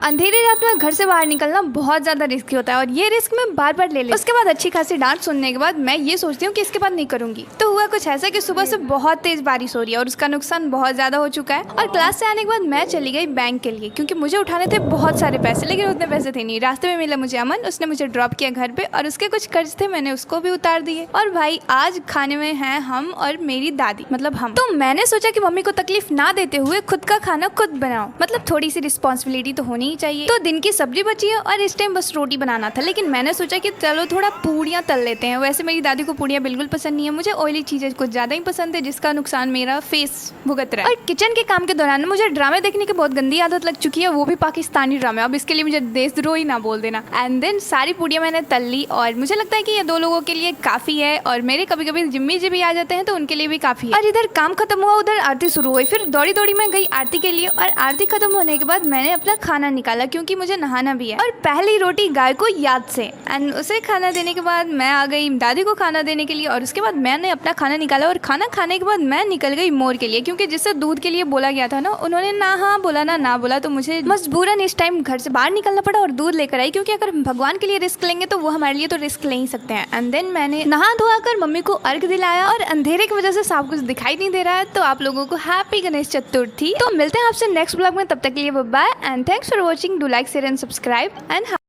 अंधेरी रात में घर से बाहर निकलना बहुत ज्यादा रिस्की होता है और ये रिस्क मैं बार बार ले लेती हूँ। उसके बाद अच्छी खासी डांट सुनने के बाद मैं ये सोचती हूँ कि इसके बाद नहीं करूंगी। तो हुआ कुछ ऐसा कि सुबह से बहुत तेज बारिश हो रही है और उसका नुकसान बहुत ज्यादा हो चुका है। और क्लास से आने के बाद मैं चली गई बैंक के लिए, क्योंकि मुझे उठाने थे बहुत सारे पैसे, लेकिन उतने पैसे थे नहीं। रास्ते में मिला मुझे अमन, उसने मुझे ड्रॉप किया घर पे और उसके कुछ कर्ज थे, मैंने उसको भी उतार दिए। और भाई आज खाने में है हम और मेरी दादी, मतलब हम। तो मैंने सोचा कि मम्मी को तकलीफ ना देते हुए खुद का खाना खुद बनाओ, मतलब थोड़ी सी रिस्पॉन्सिबिलिटी तो होनी ही चाहिए। तो दिन की सब्जी बची है और इस टाइम बस रोटी बनाना था, लेकिन मैंने सोचा कि चलो थोड़ा पूड़ियाँ तल लेते हैं। वैसे मेरी दादी को पूड़ियाँ बिल्कुल पसंद नहीं है, मुझे ऑयली चीजें कुछ ज्यादा ही पसंद है, जिसका नुकसान मेरा फेस भुगत रहा है। और किचन के काम के दौरान मुझे ड्रामे देखने की बहुत गंदी आदत लग चुकी है, वो भी पाकिस्तानी ड्रामे। अब इसके लिए मुझे देशद्रोही ना बोल देना। एंड देन सारी पूड़ियाँ मैंने तल ली और मुझे लगता है कि ये 2 लोगों के लिए काफी है, और मेरे कभी कभी जिम्मी जी भी आ जाते हैं तो उनके लिए भी काफी है। और इधर काम खत्म हुआ, उधर आरती शुरू हुई। फिर दौड़ी दौड़ी मैं गई आरती के लिए, और आरती खत्म होने के बाद मैंने अपना खाना निकाला, क्योंकि मुझे नहाना भी है। और पहली रोटी गाय को याद से, एंड उसे खाना देने के बाद मैं आ गई दादी को खाना देने के लिए, और उसके बाद मैंने अपना खाना निकाला। और खाना खाने के बाद मैं निकल गई मोर के लिए, क्योंकि जिससे दूध के लिए बोला गया था ना, उन्होंने ना हाँ बोला ना बोला, तो मुझे मजबूरन इस टाइम घर से बाहर निकलना पड़ा और दूध लेकर आई, क्योंकि अगर भगवान के लिए रिस्क लेंगे तो वो हमारे लिए तो रिस्क ले ही सकते हैं। एंड देन मैंने नहा धोआ कर मम्मी को अर्घ दिलाया, और अंधेरे की वजह से सब कुछ दिखाई नहीं दे रहा है। तो आप लोगों को हैप्पी गणेश चतुर्थी। तो मिलते हैं आपसे नेक्स्ट ब्लॉग में, तब तक के लिए bye and thanks for watching. Do like share and subscribe and